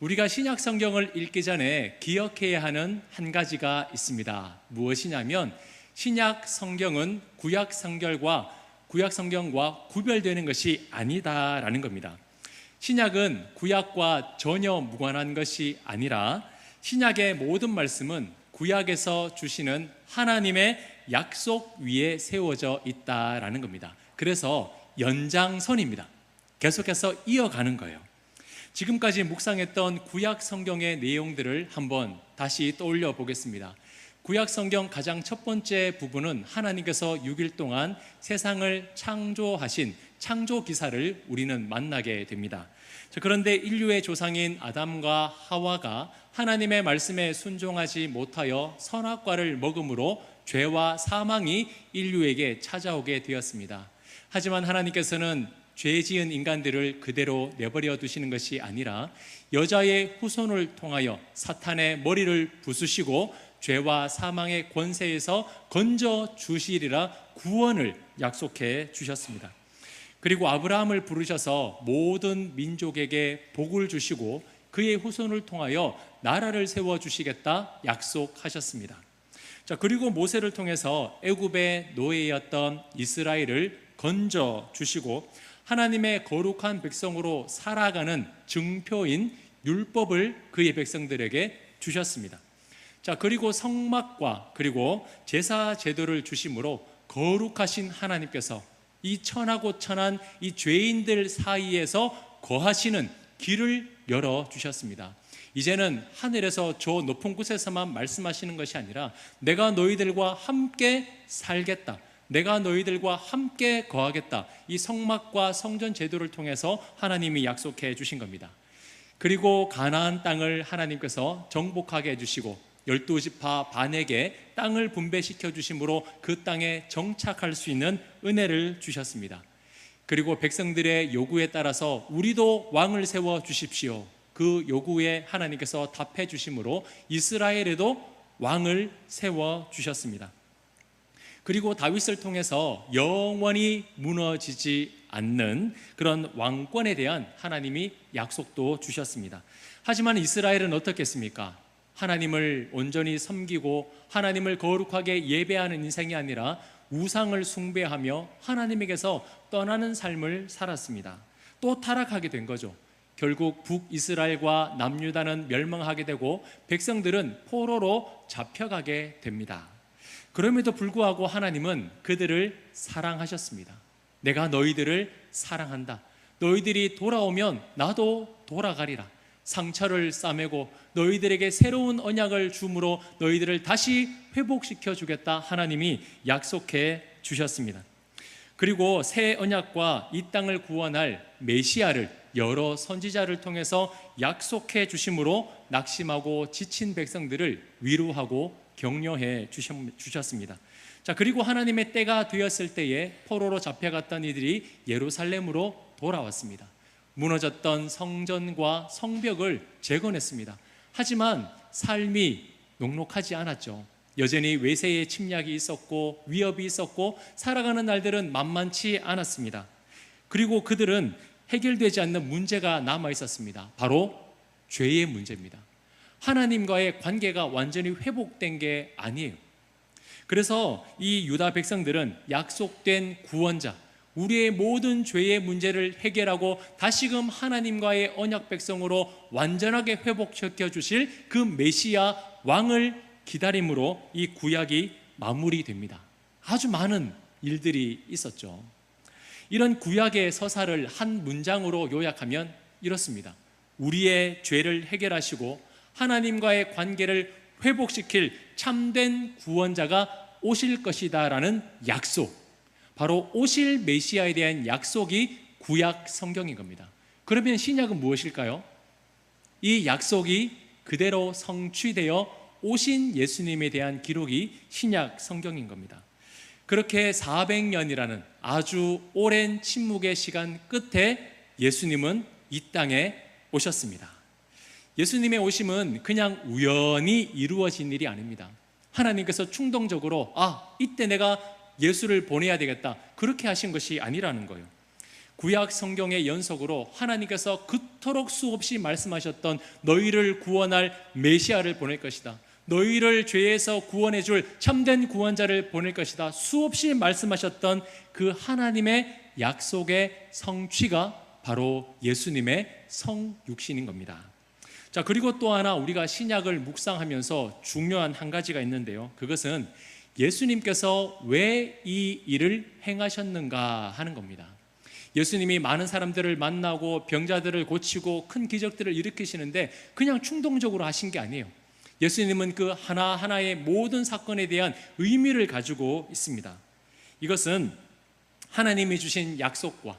우리가 신약 성경을 읽기 전에 기억해야 하는 한 가지가 있습니다. 무엇이냐면 신약 성경은 구약 성경과 구별되는 것이 아니다라는 겁니다. 신약은 구약과 전혀 무관한 것이 아니라 신약의 모든 말씀은 구약에서 주시는 하나님의 약속 위에 세워져 있다라는 겁니다. 그래서 연장선입니다. 계속해서 이어가는 거예요. 지금까지 묵상했던 구약 성경의 내용들을 한번 다시 떠올려 보겠습니다. 구약 성경 가장 첫 번째 부분은 하나님께서 6일 동안 세상을 창조하신 창조 기사를 우리는 만나게 됩니다. 그런데 인류의 조상인 아담과 하와가 하나님의 말씀에 순종하지 못하여 선악과를 먹음으로 죄와 사망이 인류에게 찾아오게 되었습니다. 하지만 하나님께서는 죄 지은 인간들을 그대로 내버려 두시는 것이 아니라 여자의 후손을 통하여 사탄의 머리를 부수시고 죄와 사망의 권세에서 건져 주시리라 구원을 약속해 주셨습니다. 그리고 아브라함을 부르셔서 모든 민족에게 복을 주시고 그의 후손을 통하여 나라를 세워주시겠다 약속하셨습니다. 그리고 모세를 통해서 애굽의 노예였던 이스라엘을 건져 주시고 하나님의 거룩한 백성으로 살아가는 증표인 율법을 그의 백성들에게 주셨습니다. 그리고 성막과 그리고 제사 제도를 주심으로 거룩하신 하나님께서 이 천하고 천한 이 죄인들 사이에서 거하시는 길을 열어주셨습니다. 이제는 하늘에서 저 높은 곳에서만 말씀하시는 것이 아니라 내가 너희들과 함께 살겠다, 내가 너희들과 함께 거하겠다, 이 성막과 성전 제도를 통해서 하나님이 약속해 주신 겁니다. 그리고 가나안 땅을 하나님께서 정복하게 해주시고 12지파 반에게 땅을 분배시켜 주심으로 그 땅에 정착할 수 있는 은혜를 주셨습니다. 그리고 백성들의 요구에 따라서 우리도 왕을 세워 주십시오, 그 요구에 하나님께서 답해 주심으로 이스라엘에도 왕을 세워 주셨습니다. 그리고 다윗을 통해서 영원히 무너지지 않는 그런 왕권에 대한 하나님이 약속도 주셨습니다. 하지만 이스라엘은 어떻겠습니까? 하나님을 온전히 섬기고 하나님을 거룩하게 예배하는 인생이 아니라 우상을 숭배하며 하나님에게서 떠나는 삶을 살았습니다. 또 타락하게 된 거죠. 결국 북이스라엘과 남유다는 멸망하게 되고 백성들은 포로로 잡혀가게 됩니다. 그럼에도 불구하고 하나님은 그들을 사랑하셨습니다. 내가 너희들을 사랑한다, 너희들이 돌아오면 나도 돌아가리라, 상처를 싸매고 너희들에게 새로운 언약을 주므로 너희들을 다시 회복시켜 주겠다 하나님이 약속해 주셨습니다. 그리고 새 언약과 이 땅을 구원할 메시아를 여러 선지자를 통해서 약속해 주심으로 낙심하고 지친 백성들을 위로하고 격려해 주셨습니다. 그리고 하나님의 때가 되었을 때에 포로로 잡혀갔던 이들이 예루살렘으로 돌아왔습니다. 무너졌던 성전과 성벽을 재건했습니다. 하지만 삶이 녹록하지 않았죠. 여전히 외세의 침략이 있었고 위협이 있었고 살아가는 날들은 만만치 않았습니다. 그리고 그들은 해결되지 않는 문제가 남아 있었습니다. 바로 죄의 문제입니다. 하나님과의 관계가 완전히 회복된 게 아니에요. 그래서 이 유다 백성들은 약속된 구원자, 우리의 모든 죄의 문제를 해결하고 다시금 하나님과의 언약 백성으로 완전하게 회복시켜 주실 그 메시아 왕을 기다림으로 이 구약이 마무리됩니다. 아주 많은 일들이 있었죠. 이런 구약의 서사를 한 문장으로 요약하면 이렇습니다. 우리의 죄를 해결하시고 하나님과의 관계를 회복시킬 참된 구원자가 오실 것이다 라는 약속, 바로 오실 메시아에 대한 약속이 구약 성경인 겁니다. 그러면 신약은 무엇일까요? 이 약속이 그대로 성취되어 오신 예수님에 대한 기록이 신약 성경인 겁니다. 그렇게 400년이라는 아주 오랜 침묵의 시간 끝에 예수님은 이 땅에 오셨습니다. 예수님의 오심은 그냥 우연히 이루어진 일이 아닙니다. 하나님께서 충동적으로 이때 내가 예수를 보내야 되겠다, 그렇게 하신 것이 아니라는 거예요. 구약 성경의 연속으로 하나님께서 그토록 수없이 말씀하셨던 너희를 구원할 메시아를 보낼 것이다, 너희를 죄에서 구원해 줄 참된 구원자를 보낼 것이다, 수없이 말씀하셨던 그 하나님의 약속의 성취가 바로 예수님의 성육신인 겁니다. 자, 그리고 또 하나 우리가 신약을 묵상하면서 중요한 한 가지가 있는데요, 그것은 예수님께서 왜 이 일을 행하셨는가 하는 겁니다. 예수님이 많은 사람들을 만나고 병자들을 고치고 큰 기적들을 일으키시는데 그냥 충동적으로 하신 게 아니에요. 예수님은 그 하나하나의 모든 사건에 대한 의미를 가지고 있습니다. 이것은 하나님이 주신 약속과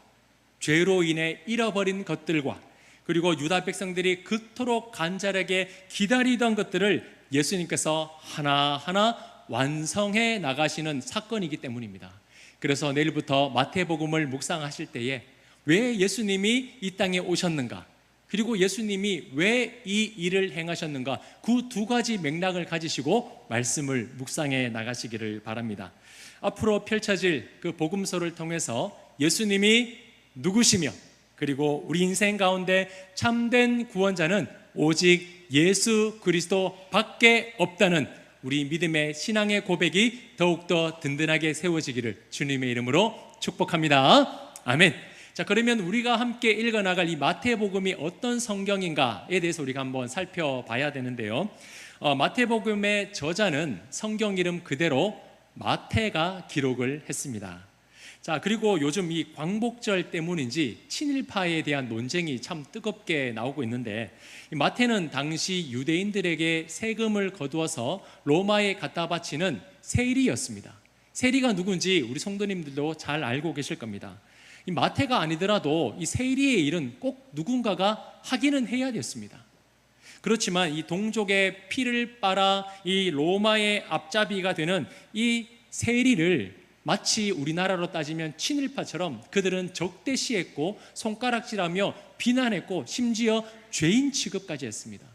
죄로 인해 잃어버린 것들과 그리고 유다 백성들이 그토록 간절하게 기다리던 것들을 예수님께서 하나하나 완성해 나가시는 사건이기 때문입니다. 그래서 내일부터 마태복음을 묵상하실 때에 왜 예수님이 이 땅에 오셨는가, 그리고 예수님이 왜 이 일을 행하셨는가, 그 두 가지 맥락을 가지시고 말씀을 묵상해 나가시기를 바랍니다. 앞으로 펼쳐질 그 복음서를 통해서 예수님이 누구시며 그리고 우리 인생 가운데 참된 구원자는 오직 예수 그리스도 밖에 없다는 우리 믿음의 신앙의 고백이 더욱더 든든하게 세워지기를 주님의 이름으로 축복합니다. 아멘. 자, 그러면 우리가 함께 읽어나갈 이 마태복음이 어떤 성경인가에 대해서 우리가 한번 살펴봐야 되는데요, 마태복음의 저자는 성경 이름 그대로 마태가 기록을 했습니다. 자, 그리고 요즘 이 광복절 때문인지 친일파에 대한 논쟁이 참 뜨겁게 나오고 있는데, 이 마태는 당시 유대인들에게 세금을 거두어서 로마에 갖다 바치는 세리였습니다. 세리가 누군지 우리 성도님들도 잘 알고 계실 겁니다. 이 마태가 아니더라도 이 세리의 일은 꼭 누군가가 하기는 해야 됐습니다. 그렇지만 이 동족의 피를 빨아 이 로마의 앞잡이가 되는 이 세리를 마치 우리나라로 따지면 친일파처럼 그들은 적대시했고 손가락질하며 비난했고 심지어 죄인 취급까지 했습니다.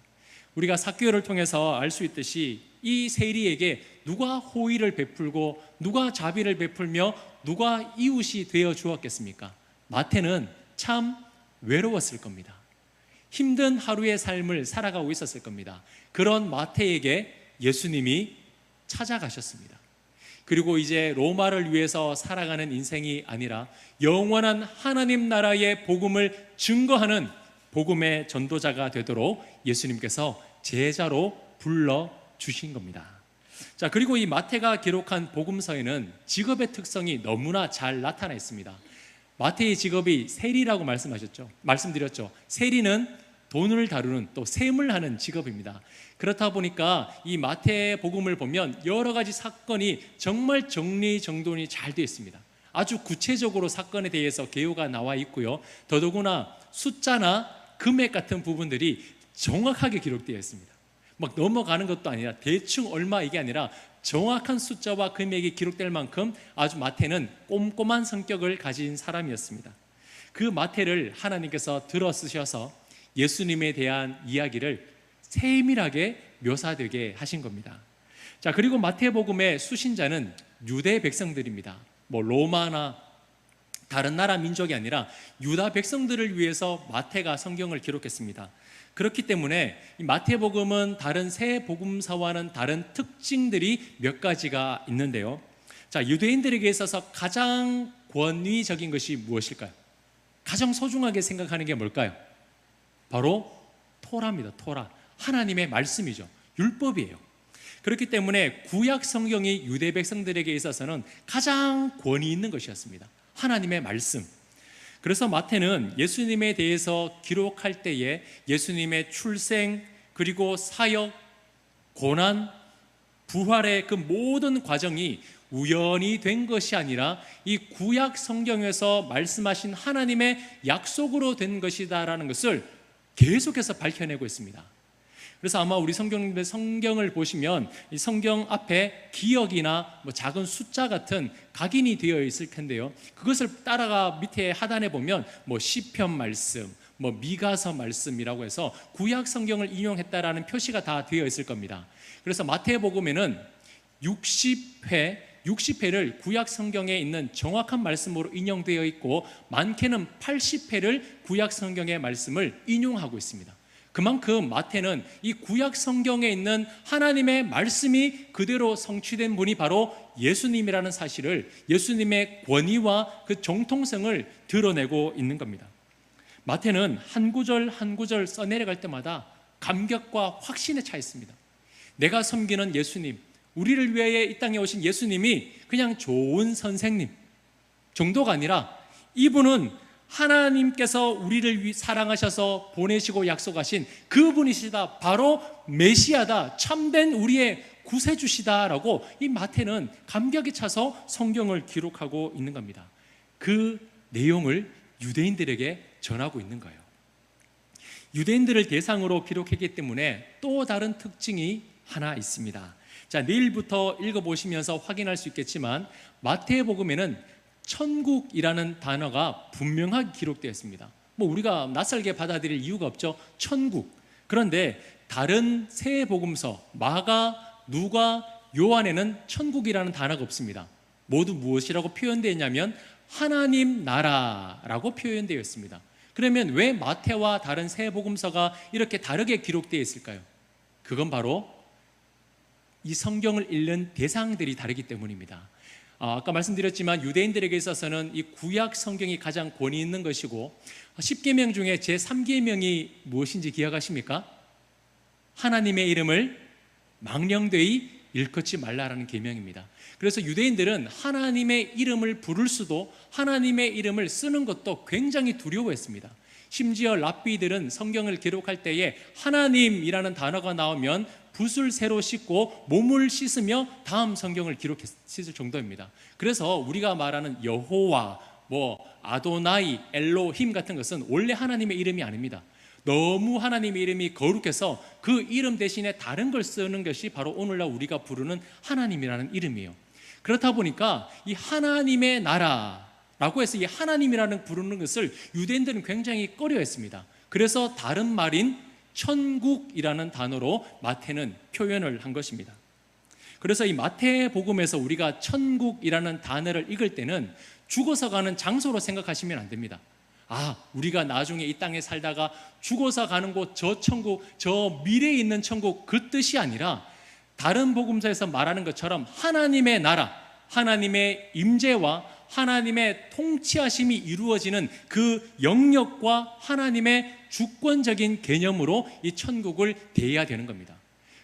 우리가 사교를 통해서 알 수 있듯이 이 세리에게 누가 호의를 베풀고 누가 자비를 베풀며 누가 이웃이 되어 주었겠습니까? 마태는 참 외로웠을 겁니다. 힘든 하루의 삶을 살아가고 있었을 겁니다. 그런 마태에게 예수님이 찾아가셨습니다. 그리고 이제 로마를 위해서 살아가는 인생이 아니라 영원한 하나님 나라의 복음을 증거하는 복음의 전도자가 되도록 예수님께서 제자로 불러주신 겁니다. 자, 그리고 이 마태가 기록한 복음서에는 직업의 특성이 너무나 잘 나타나 있습니다. 마태의 직업이 세리라고 말씀드렸죠. 세리는 돈을 다루는, 또 셈을 하는 직업입니다. 그렇다 보니까 이 마태복음을 보면 여러 가지 사건이 정말 정리정돈이 잘 되어 있습니다. 아주 구체적으로 사건에 대해서 개요가 나와 있고요, 더더구나 숫자나 금액 같은 부분들이 정확하게 기록되어 있습니다. 막 넘어가는 것도 아니라 대충 얼마 이게 아니라 정확한 숫자와 금액이 기록될 만큼 아주 마태는 꼼꼼한 성격을 가진 사람이었습니다. 그 마태를 하나님께서 들어 쓰셔서 예수님에 대한 이야기를 세밀하게 묘사되게 하신 겁니다. 자, 그리고 마태복음의 수신자는 유대 백성들입니다. 로마나 다른 나라 민족이 아니라 유다 백성들을 위해서 마태가 성경을 기록했습니다. 그렇기 때문에 이 마태복음은 다른 세 복음서와는 다른 특징들이 몇 가지가 있는데요. 자, 유대인들에게 있어서 가장 권위적인 것이 무엇일까요? 가장 소중하게 생각하는 게 뭘까요? 바로 토라입니다. 토라. 하나님의 말씀이죠. 율법이에요. 그렇기 때문에 구약 성경이 유대 백성들에게 있어서는 가장 권위 있는 것이었습니다. 하나님의 말씀. 그래서 마태는 예수님에 대해서 기록할 때에 예수님의 출생, 그리고 사역, 고난, 부활의 그 모든 과정이 우연히 된 것이 아니라 이 구약 성경에서 말씀하신 하나님의 약속으로 된 것이다라는 것을 계속해서 밝혀내고 있습니다. 그래서 아마 우리 성경님들 성경을 보시면 이 성경 앞에 기억이나 작은 숫자 같은 각인이 되어 있을 텐데요, 그것을 따라가 밑에 하단에 보면 시편 말씀, 미가서 말씀이라고 해서 구약 성경을 인용했다라는 표시가 다 되어 있을 겁니다. 그래서 마태복음에는 60회 60회를 구약 성경에 있는 정확한 말씀으로 인용되어 있고 많게는 80회를 구약 성경의 말씀을 인용하고 있습니다. 그만큼 마태는 이 구약 성경에 있는 하나님의 말씀이 그대로 성취된 분이 바로 예수님이라는 사실을, 예수님의 권위와 그 정통성을 드러내고 있는 겁니다. 마태는 한 구절 한 구절 써내려갈 때마다 감격과 확신에 차 있습니다. 내가 섬기는 예수님, 우리를 위해 이 땅에 오신 예수님이 그냥 좋은 선생님 정도가 아니라 이분은 하나님께서 우리를 사랑하셔서 보내시고 약속하신 그분이시다, 바로 메시아다, 참된 우리의 구세주시다라고 이 마태는 감격에 차서 성경을 기록하고 있는 겁니다. 그 내용을 유대인들에게 전하고 있는 거예요. 유대인들을 대상으로 기록했기 때문에 또 다른 특징이 하나 있습니다. 자, 내일부터 읽어보시면서 확인할 수 있겠지만 마태복음에는 천국이라는 단어가 분명하게 기록되어 있습니다. 뭐 우리가 낯설게 받아들일 이유가 없죠. 천국. 그런데 다른 세 복음서 마가, 누가, 요한에는 천국이라는 단어가 없습니다. 모두 무엇이라고 표현되어 있냐면 하나님 나라라고 표현되어 있습니다. 그러면 왜 마태와 다른 세 복음서가 이렇게 다르게 기록되어 있을까요? 그건 바로 이 성경을 읽는 대상들이 다르기 때문입니다. 아까 말씀드렸지만 유대인들에게 있어서는 이 구약 성경이 가장 권위 있는 것이고 10계명 중에 제3계명이 무엇인지 기억하십니까? 하나님의 이름을 망령되이 일컫지 말라라는 계명입니다. 그래서 유대인들은 하나님의 이름을 부를 수도, 하나님의 이름을 쓰는 것도 굉장히 두려워했습니다. 심지어 랍비들은 성경을 기록할 때에 하나님이라는 단어가 나오면 붓을 새로 씻고 몸을 씻으며 다음 성경을 기록했을 정도입니다. 그래서 우리가 말하는 여호와, 아도나이, 엘로힘 같은 것은 원래 하나님의 이름이 아닙니다. 너무 하나님의 이름이 거룩해서 그 이름 대신에 다른 걸 쓰는 것이 바로 오늘날 우리가 부르는 하나님이라는 이름이에요. 그렇다 보니까 이 하나님의 나라라고 해서 이 하나님이라는 부르는 것을 유대인들은 굉장히 꺼려했습니다. 그래서 다른 말인 천국이라는 단어로 마태는 표현을 한 것입니다. 그래서 이 마태복음에서 우리가 천국이라는 단어를 읽을 때는 죽어서 가는 장소로 생각하시면 안 됩니다. 우리가 나중에 이 땅에 살다가 죽어서 가는 곳, 저 천국, 저 미래에 있는 천국, 그 뜻이 아니라 다른 복음서에서 말하는 것처럼 하나님의 나라, 하나님의 임재와 하나님의 통치하심이 이루어지는 그 영역과 하나님의 주권적인 개념으로 이 천국을 대해야 되는 겁니다.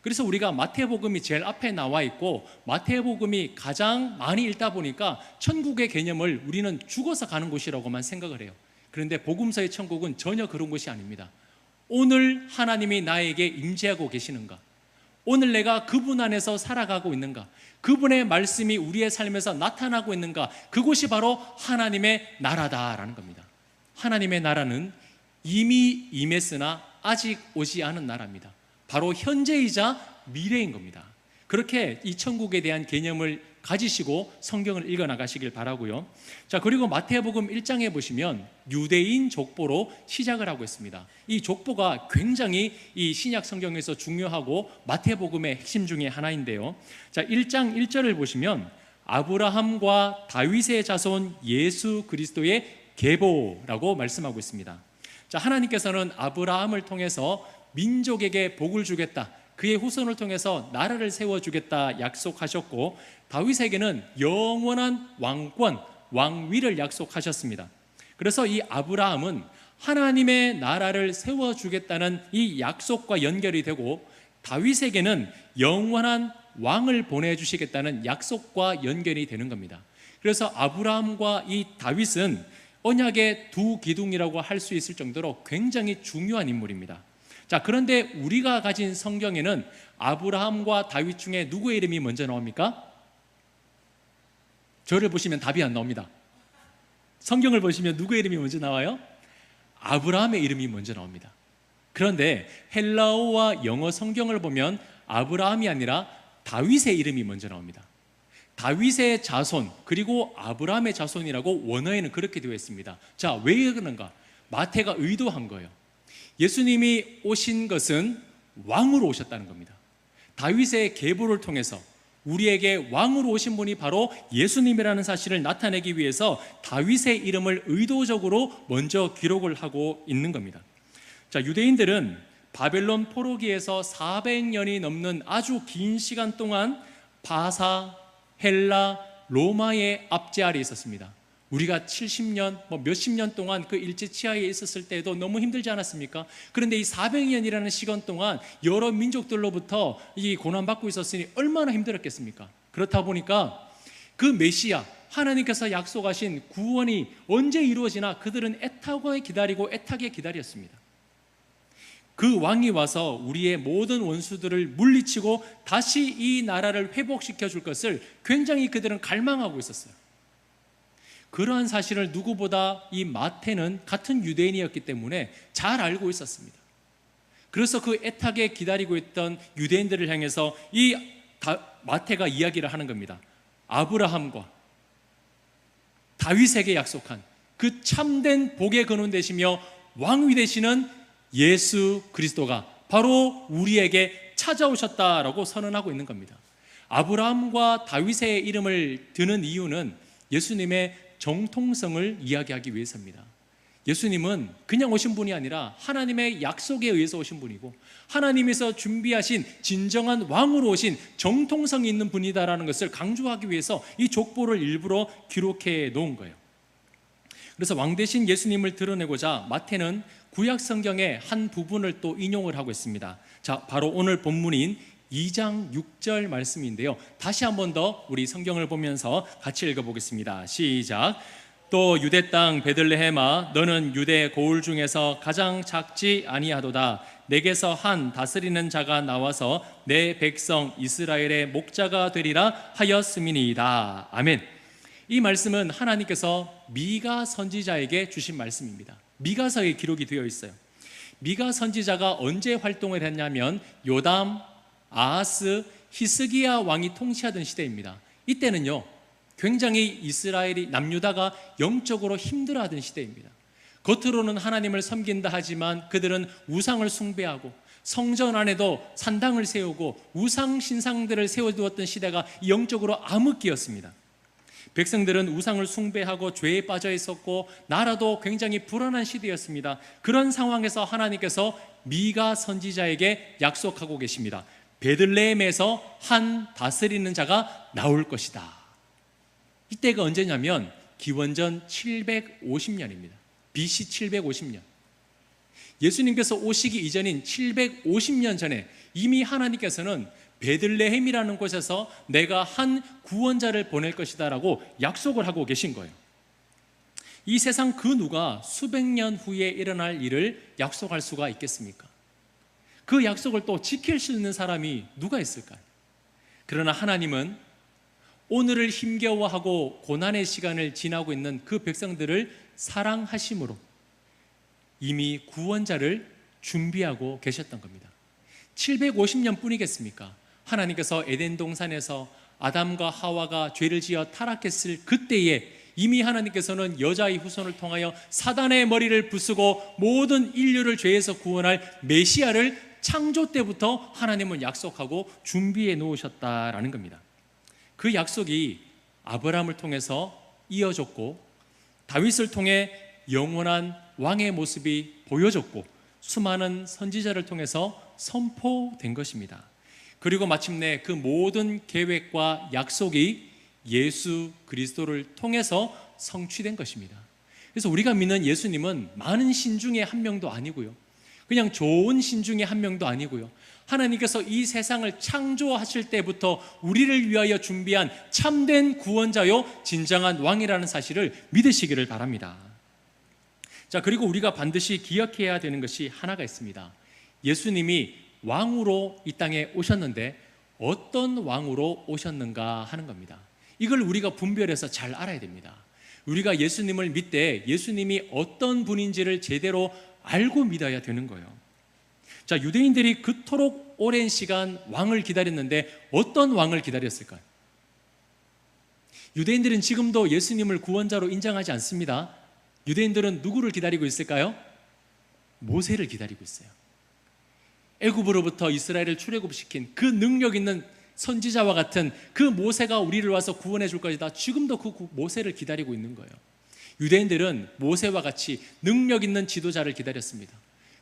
그래서 우리가 마태복음이 제일 앞에 나와 있고 마태복음이 가장 많이 읽다 보니까 천국의 개념을 우리는 죽어서 가는 곳이라고만 생각을 해요. 그런데 복음서의 천국은 전혀 그런 곳이 아닙니다. 오늘 하나님이 나에게 임재하고 계시는가? 오늘 내가 그분 안에서 살아가고 있는가? 그분의 말씀이 우리의 삶에서 나타나고 있는가? 그곳이 바로 하나님의 나라다라는 겁니다. 하나님의 나라는 이미 임했으나 아직 오지 않은 나라입니다. 바로 현재이자 미래인 겁니다. 그렇게 이 천국에 대한 개념을 가지시고 성경을 읽어나가시길 바라고요. 자, 그리고 마태복음 1장에 보시면 유대인 족보로 시작을 하고 있습니다. 이 족보가 굉장히 이 신약 성경에서 중요하고 마태복음의 핵심 중에 하나인데요. 자, 1장 1절을 보시면 아브라함과 다윗의 자손 예수 그리스도의 계보라고 말씀하고 있습니다. 자, 하나님께서는 아브라함을 통해서 민족에게 복을 주겠다, 그의 후손을 통해서 나라를 세워주겠다 약속하셨고 다윗에게는 영원한 왕권, 왕위를 약속하셨습니다. 그래서 이 아브라함은 하나님의 나라를 세워주겠다는 이 약속과 연결이 되고 다윗에게는 영원한 왕을 보내주시겠다는 약속과 연결이 되는 겁니다. 그래서 아브라함과 이 다윗은 언약의 두 기둥이라고 할 수 있을 정도로 굉장히 중요한 인물입니다. 자, 그런데 우리가 가진 성경에는 아브라함과 다윗 중에 누구의 이름이 먼저 나옵니까? 저를 보시면 답이 안 나옵니다. 성경을 보시면 누구의 이름이 먼저 나와요? 아브라함의 이름이 먼저 나옵니다. 그런데 헬라어와 영어 성경을 보면 아브라함이 아니라 다윗의 이름이 먼저 나옵니다. 다윗의 자손 그리고 아브라함의 자손이라고 원어에는 그렇게 되어 있습니다. 자, 왜 그런가? 마태가 의도한 거예요. 예수님이 오신 것은 왕으로 오셨다는 겁니다. 다윗의 계보를 통해서 우리에게 왕으로 오신 분이 바로 예수님이라는 사실을 나타내기 위해서 다윗의 이름을 의도적으로 먼저 기록을 하고 있는 겁니다. 자, 유대인들은 바벨론 포로기에서 400년이 넘는 아주 긴 시간 동안 바사, 헬라, 로마의 압제 아래에 있었습니다. 우리가 70년, 몇십 년 동안 그 일제 치하에 있었을 때도 너무 힘들지 않았습니까? 그런데 이 400년이라는 시간 동안 여러 민족들로부터 이 고난받고 있었으니 얼마나 힘들었겠습니까? 그렇다 보니까 그 메시아, 하나님께서 약속하신 구원이 언제 이루어지나 그들은 애타게 기다렸습니다. 그 왕이 와서 우리의 모든 원수들을 물리치고 다시 이 나라를 회복시켜 줄 것을 굉장히 그들은 갈망하고 있었어요. 그러한 사실을 누구보다 이 마태는 같은 유대인이었기 때문에 잘 알고 있었습니다. 그래서 그 애타게 기다리고 있던 유대인들을 향해서 마태가 이야기를 하는 겁니다. 아브라함과 다윗에게 약속한 그 참된 복의 근원 되시며 왕이 되시는 예수 그리스도가 바로 우리에게 찾아오셨다라고 선언하고 있는 겁니다. 아브라함과 다윗의 이름을 드는 이유는 예수님의 정통성을 이야기하기 위해서입니다. 예수님은 그냥 오신 분이 아니라 하나님의 약속에 의해서 오신 분이고 하나님에서 준비하신 진정한 왕으로 오신 정통성이 있는 분이다라는 것을 강조하기 위해서 이 족보를 일부러 기록해 놓은 거예요. 그래서 왕 대신 예수님을 드러내고자 마태는 구약 성경의 한 부분을 또 인용을 하고 있습니다. 자, 바로 오늘 본문인 2장 6절 말씀인데요. 다시 한 번 더 우리 성경을 보면서 같이 읽어보겠습니다. 시작. 또 유대 땅 베들레헴아, 너는 유대 고을 중에서 가장 작지 아니하도다. 내게서 한 다스리는 자가 나와서 내 백성 이스라엘의 목자가 되리라 하였음이니이다. 아멘. 이 말씀은 하나님께서 미가 선지자에게 주신 말씀입니다. 미가서에 기록이 되어 있어요. 미가 선지자가 언제 활동을 했냐면 요담, 아하스, 히스기야 왕이 통치하던 시대입니다. 이때는요 굉장히 이스라엘이 남유다가 영적으로 힘들어하던 시대입니다. 겉으로는 하나님을 섬긴다 하지만 그들은 우상을 숭배하고 성전 안에도 산당을 세우고 우상 신상들을 세워두었던 시대가 영적으로 암흑기였습니다. 백성들은 우상을 숭배하고 죄에 빠져 있었고 나라도 굉장히 불안한 시대였습니다. 그런 상황에서 하나님께서 미가 선지자에게 약속하고 계십니다. 베들레헴에서 한 다스리는 자가 나올 것이다. 이때가 언제냐면 기원전 750년입니다. BC 750년. 예수님께서 오시기 이전인 750년 전에 이미 하나님께서는 베들레헴이라는 곳에서 내가 한 구원자를 보낼 것이다 라고 약속을 하고 계신 거예요. 이 세상 그 누가 수백 년 후에 일어날 일을 약속할 수가 있겠습니까? 그 약속을 또 지킬 수 있는 사람이 누가 있을까요? 그러나 하나님은 오늘을 힘겨워하고 고난의 시간을 지나고 있는 그 백성들을 사랑하심으로 이미 구원자를 준비하고 계셨던 겁니다. 750년 뿐이겠습니까? 하나님께서 에덴 동산에서 아담과 하와가 죄를 지어 타락했을 그때에 이미 하나님께서는 여자의 후손을 통하여 사단의 머리를 부수고 모든 인류를 죄에서 구원할 메시아를 창조 때부터 하나님은 약속하고 준비해 놓으셨다라는 겁니다. 그 약속이 아브라함을 통해서 이어졌고 다윗을 통해 영원한 왕의 모습이 보여졌고 수많은 선지자를 통해서 선포된 것입니다. 그리고 마침내 그 모든 계획과 약속이 예수 그리스도를 통해서 성취된 것입니다. 그래서 우리가 믿는 예수님은 많은 신 중에 한 명도 아니고요, 그냥 좋은 신 중에 한 명도 아니고요, 하나님께서 이 세상을 창조하실 때부터 우리를 위하여 준비한 참된 구원자요 진정한 왕이라는 사실을 믿으시기를 바랍니다. 자, 그리고 우리가 반드시 기억해야 되는 것이 하나가 있습니다. 예수님이 왕으로 이 땅에 오셨는데 어떤 왕으로 오셨는가 하는 겁니다. 이걸 우리가 분별해서 잘 알아야 됩니다. 우리가 예수님을 믿되 예수님이 어떤 분인지를 제대로 알고 믿어야 되는 거예요. 자, 유대인들이 그토록 오랜 시간 왕을 기다렸는데 어떤 왕을 기다렸을까요? 유대인들은 지금도 예수님을 구원자로 인정하지 않습니다. 유대인들은 누구를 기다리고 있을까요? 모세를 기다리고 있어요. 애굽으로부터 이스라엘을 출애굽시킨 그 능력 있는 선지자와 같은 그 모세가 우리를 와서 구원해 줄 것이다. 지금도 그 모세를 기다리고 있는 거예요. 유대인들은 모세와 같이 능력 있는 지도자를 기다렸습니다.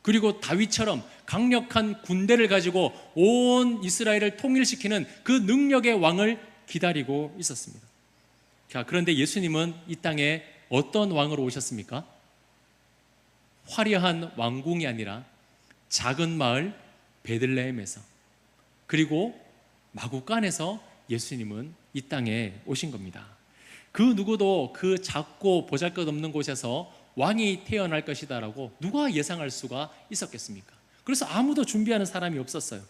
그리고 다윗처럼 강력한 군대를 가지고 온 이스라엘을 통일시키는 그 능력의 왕을 기다리고 있었습니다. 자, 그런데 예수님은 이 땅에 어떤 왕으로 오셨습니까? 화려한 왕궁이 아니라 작은 마을 베들레헴에서, 그리고 마구간에서 예수님은 이 땅에 오신 겁니다. 그 누구도 그 작고 보잘것없는 곳에서 왕이 태어날 것이다 라고 누가 예상할 수가 있었겠습니까? 그래서 아무도 준비하는 사람이 없었어요.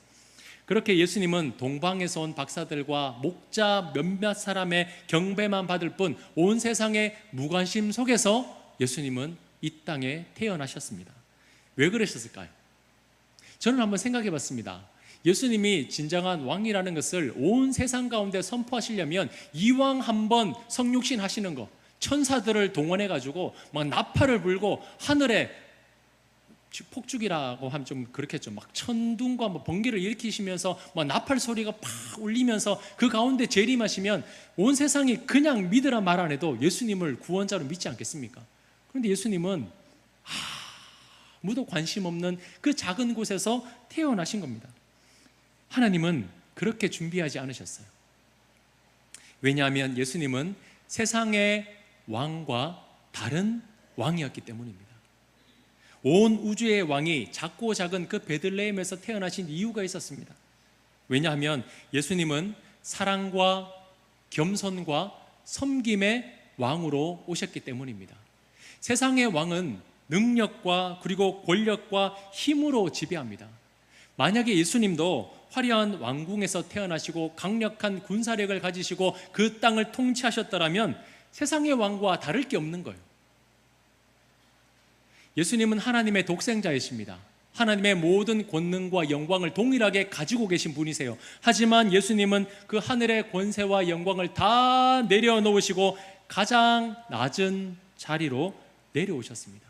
그렇게 예수님은 동방에서 온 박사들과 목자 몇몇 사람의 경배만 받을 뿐 온 세상의 무관심 속에서 예수님은 이 땅에 태어나셨습니다. 왜 그러셨을까요? 저는 한번 생각해 봤습니다. 예수님이 진정한 왕이라는 것을 온 세상 가운데 선포하시려면 이왕 한번 성육신 하시는 거, 천사들을 동원해 가지고 막 나팔을 불고 하늘에, 폭죽이라고 하면 좀 그렇겠죠, 막 천둥과 뭐 번개를 일으키시면서 막 나팔 소리가 팍 울리면서 그 가운데 재림하시면 온 세상이 그냥 믿으라 말 안 해도 예수님을 구원자로 믿지 않겠습니까? 그런데 예수님은 아무도 관심 없는 그 작은 곳에서 태어나신 겁니다. 하나님은 그렇게 준비하지 않으셨어요. 왜냐하면 예수님은 세상의 왕과 다른 왕이었기 때문입니다. 온 우주의 왕이 작고 작은 그 베들레헴에서 태어나신 이유가 있었습니다. 왜냐하면 예수님은 사랑과 겸손과 섬김의 왕으로 오셨기 때문입니다. 세상의 왕은 능력과 그리고 권력과 힘으로 지배합니다. 만약에 예수님도 화려한 왕궁에서 태어나시고 강력한 군사력을 가지시고 그 땅을 통치하셨더라면 세상의 왕과 다를 게 없는 거예요. 예수님은 하나님의 독생자이십니다. 하나님의 모든 권능과 영광을 동일하게 가지고 계신 분이세요. 하지만 예수님은 그 하늘의 권세와 영광을 다 내려놓으시고 가장 낮은 자리로 내려오셨습니다.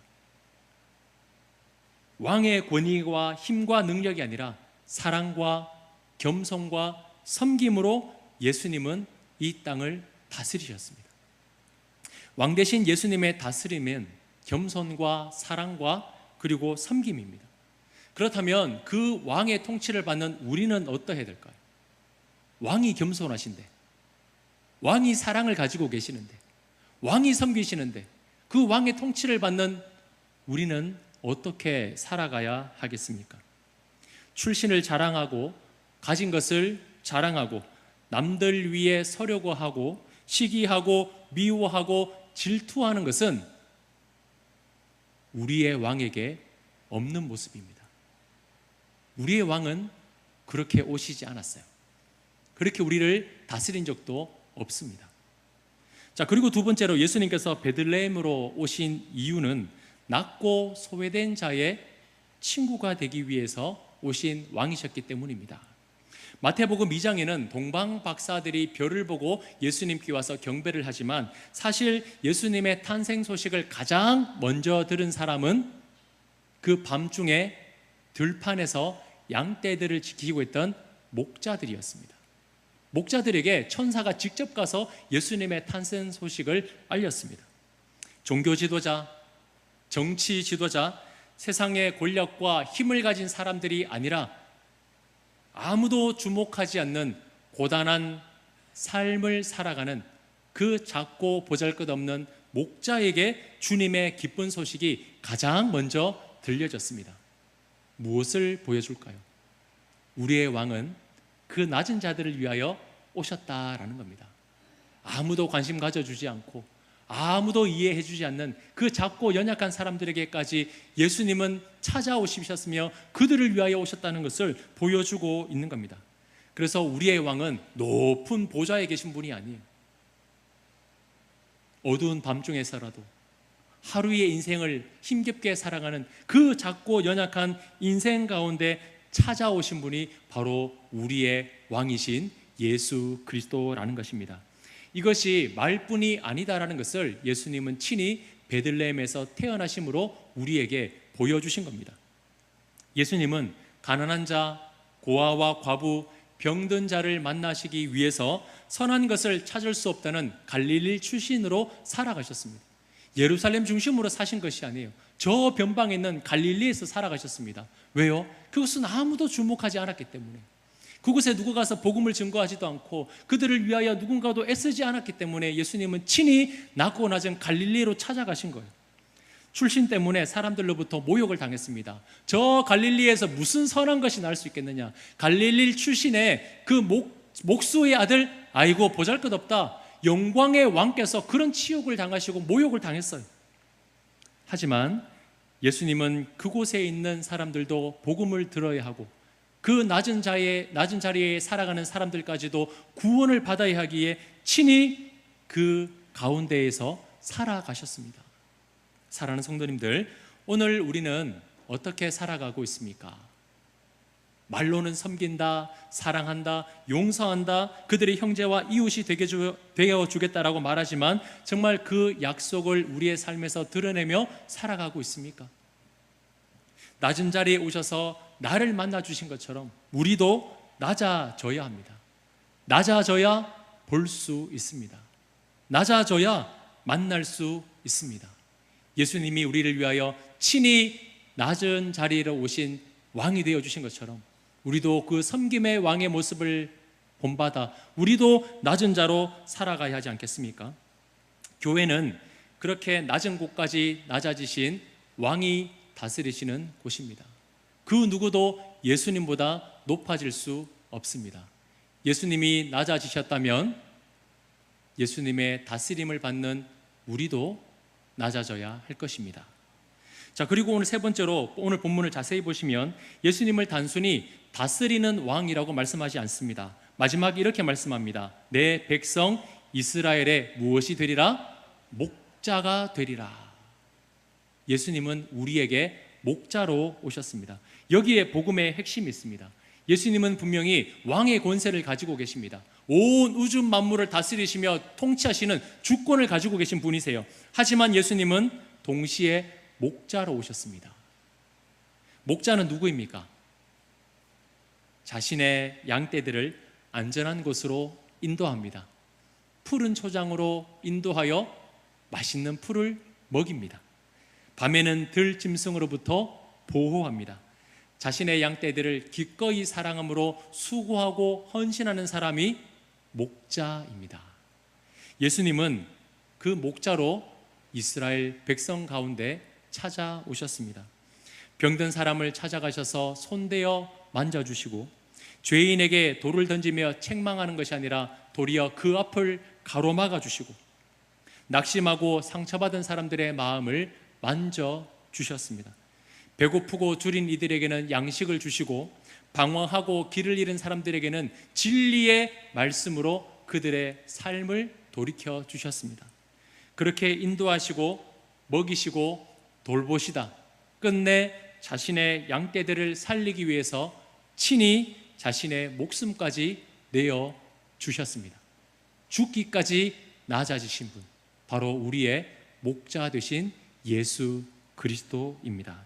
왕의 권위와 힘과 능력이 아니라 사랑과 겸손과 섬김으로 예수님은 이 땅을 다스리셨습니다. 왕 대신 예수님의 다스림은 겸손과 사랑과 그리고 섬김입니다. 그렇다면 그 왕의 통치를 받는 우리는 어떠해야 될까요? 왕이 겸손하신데, 왕이 사랑을 가지고 계시는데, 왕이 섬기시는데 그 왕의 통치를 받는 우리는 어떻게 살아가야 하겠습니까? 출신을 자랑하고 가진 것을 자랑하고 남들 위에 서려고 하고 시기하고 미워하고 질투하는 것은 우리의 왕에게 없는 모습입니다. 우리의 왕은 그렇게 오시지 않았어요. 그렇게 우리를 다스린 적도 없습니다. 자, 그리고 두 번째로 예수님께서 베들레헴으로 오신 이유는 낮고 소외된 자의 친구가 되기 위해서 오신 왕이셨기 때문입니다. 마태복음 2장에는 동방 박사들이 별을 보고 예수님께 와서 경배를 하지만 사실 예수님의 탄생 소식을 가장 먼저 들은 사람은 그 밤중에 들판에서 양떼들을 지키고 있던 목자들이었습니다. 목자들에게 천사가 직접 가서 예수님의 탄생 소식을 알렸습니다. 종교 지도자, 정치 지도자, 세상의 권력과 힘을 가진 사람들이 아니라 아무도 주목하지 않는 고단한 삶을 살아가는 그 작고 보잘것없는 목자에게 주님의 기쁜 소식이 가장 먼저 들려졌습니다. 무엇을 보여줄까요? 우리의 왕은 그 낮은 자들을 위하여 오셨다라는 겁니다. 아무도 관심 가져주지 않고 아무도 이해해주지 않는 그 작고 연약한 사람들에게까지 예수님은 찾아오시셨으며 그들을 위하여 오셨다는 것을 보여주고 있는 겁니다. 그래서 우리의 왕은 높은 보좌에 계신 분이 아니에요. 어두운 밤중에서라도 하루의 인생을 힘겹게 살아가는 그 작고 연약한 인생 가운데 찾아오신 분이 바로 우리의 왕이신 예수 그리스도라는 것입니다. 이것이 말뿐이 아니다라는 것을 예수님은 친히 베들레헴에서 태어나심으로 우리에게 보여주신 겁니다. 예수님은 가난한 자, 고아와 과부, 병든 자를 만나시기 위해서 선한 것을 찾을 수 없다는 갈릴리 출신으로 살아가셨습니다. 예루살렘 중심으로 사신 것이 아니에요. 저 변방에 있는 갈릴리에서 살아가셨습니다. 왜요? 그것은 아무도 주목하지 않았기 때문에, 그곳에 누가 가서 복음을 증거하지도 않고 그들을 위하여 누군가도 애쓰지 않았기 때문에 예수님은 친히 낮고 낮은 갈릴리로 찾아가신 거예요. 출신 때문에 사람들로부터 모욕을 당했습니다. 저 갈릴리에서 무슨 선한 것이 날 수 있겠느냐, 갈릴리 출신의 그 목수의 아들, 아이고 보잘것없다, 영광의 왕께서 그런 치욕을 당하시고 모욕을 당했어요. 하지만 예수님은 그곳에 있는 사람들도 복음을 들어야 하고 그 낮은 자리에 살아가는 사람들까지도 구원을 받아야 하기에 친히 그 가운데에서 살아가셨습니다. 사랑하는 성도님들, 오늘 우리는 어떻게 살아가고 있습니까? 말로는 섬긴다, 사랑한다, 용서한다, 그들의 형제와 이웃이 되어 주겠다라고 말하지만 정말 그 약속을 우리의 삶에서 드러내며 살아가고 있습니까? 낮은 자리에 오셔서 나를 만나 주신 것처럼 우리도 낮아져야 합니다. 낮아져야 볼 수 있습니다. 낮아져야 만날 수 있습니다. 예수님이 우리를 위하여 친히 낮은 자리로 오신 왕이 되어 주신 것처럼 우리도 그 섬김의 왕의 모습을 본받아 우리도 낮은 자로 살아가야 하지 않겠습니까? 교회는 그렇게 낮은 곳까지 낮아지신 왕이 다스리시는 곳입니다. 그 누구도 예수님보다 높아질 수 없습니다. 예수님이 낮아지셨다면 예수님의 다스림을 받는 우리도 낮아져야 할 것입니다. 자, 그리고 오늘 세 번째로, 오늘 본문을 자세히 보시면 예수님을 단순히 다스리는 왕이라고 말씀하지 않습니다. 마지막에 이렇게 말씀합니다. 내 백성 이스라엘의 무엇이 되리라? 목자가 되리라. 예수님은 우리에게 목자로 오셨습니다. 여기에 복음의 핵심이 있습니다. 예수님은 분명히 왕의 권세를 가지고 계십니다. 온 우주 만물을 다스리시며 통치하시는 주권을 가지고 계신 분이세요. 하지만 예수님은 동시에 목자로 오셨습니다. 목자는 누구입니까? 자신의 양떼들을 안전한 곳으로 인도합니다. 푸른 초장으로 인도하여 맛있는 풀을 먹입니다. 밤에는 들짐승으로부터 보호합니다. 자신의 양떼들을 기꺼이 사랑함으로 수고하고 헌신하는 사람이 목자입니다. 예수님은 그 목자로 이스라엘 백성 가운데 찾아오셨습니다. 병든 사람을 찾아가셔서 손대어 만져주시고 죄인에게 돌을 던지며 책망하는 것이 아니라 도리어 그 앞을 가로막아 주시고 낙심하고 상처받은 사람들의 마음을 만져주셨습니다. 배고프고 줄인 이들에게는 양식을 주시고 방황하고 길을 잃은 사람들에게는 진리의 말씀으로 그들의 삶을 돌이켜 주셨습니다. 그렇게 인도하시고 먹이시고 돌보시다 끝내 자신의 양떼들을 살리기 위해서 친히 자신의 목숨까지 내어 주셨습니다. 죽기까지 낮아지신 분, 바로 우리의 목자 되신 예수 그리스도입니다.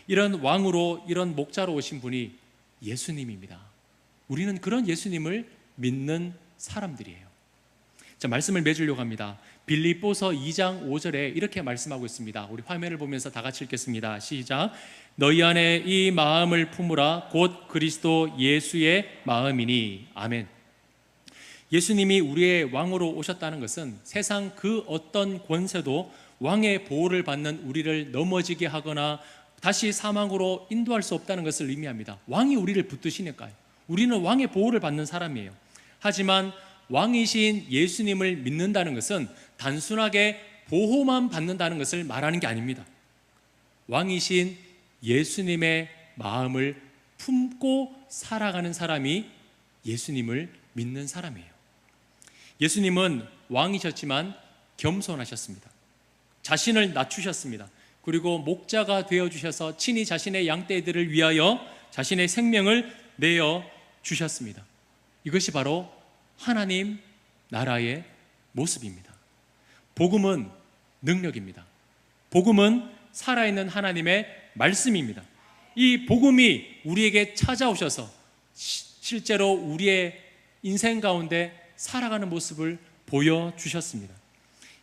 이런 왕으로, 이런 목자로 오신 분이 예수님입니다. 우리는 그런 예수님을 믿는 사람들이에요. 자, 말씀을 맺으려고 합니다. 빌립보서 2장 5절에 이렇게 말씀하고 있습니다. 우리 화면을 보면서 다 같이 읽겠습니다. 시작. 너희 안에 이 마음을 품으라. 곧 그리스도 예수의 마음이니. 아멘. 예수님이 우리의 왕으로 오셨다는 것은 세상 그 어떤 권세도 왕의 보호를 받는 우리를 넘어지게 하거나 다시 사망으로 인도할 수 없다는 것을 의미합니다. 왕이 우리를 붙드시니까요. 우리는 왕의 보호를 받는 사람이에요. 하지만 왕이신 예수님을 믿는다는 것은 단순하게 보호만 받는다는 것을 말하는 게 아닙니다. 왕이신 예수님의 마음을 품고 살아가는 사람이 예수님을 믿는 사람이에요. 예수님은 왕이셨지만 겸손하셨습니다. 자신을 낮추셨습니다. 그리고 목자가 되어주셔서 친히 자신의 양떼들을 위하여 자신의 생명을 내어 주셨습니다. 이것이 바로 하나님 나라의 모습입니다. 복음은 능력입니다. 복음은 살아있는 하나님의 말씀입니다. 이 복음이 우리에게 찾아오셔서 실제로 우리의 인생 가운데 살아가는 모습을 보여주셨습니다.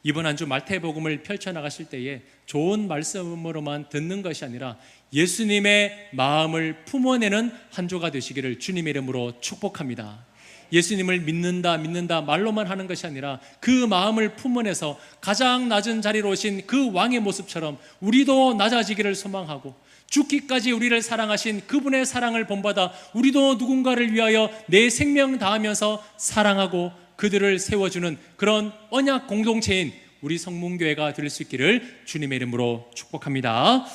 이번 한 주 마태복음을 펼쳐나가실 때에 좋은 말씀으로만 듣는 것이 아니라 예수님의 마음을 품어내는 한 주가 되시기를 주님의 이름으로 축복합니다. 예수님을 믿는다 말로만 하는 것이 아니라 그 마음을 품어내서 가장 낮은 자리로 오신 그 왕의 모습처럼 우리도 낮아지기를 소망하고, 죽기까지 우리를 사랑하신 그분의 사랑을 본받아 우리도 누군가를 위하여 내 생명 다하면서 사랑하고 그들을 세워주는 그런 언약 공동체인 우리 성문교회가 될 수 있기를 주님의 이름으로 축복합니다.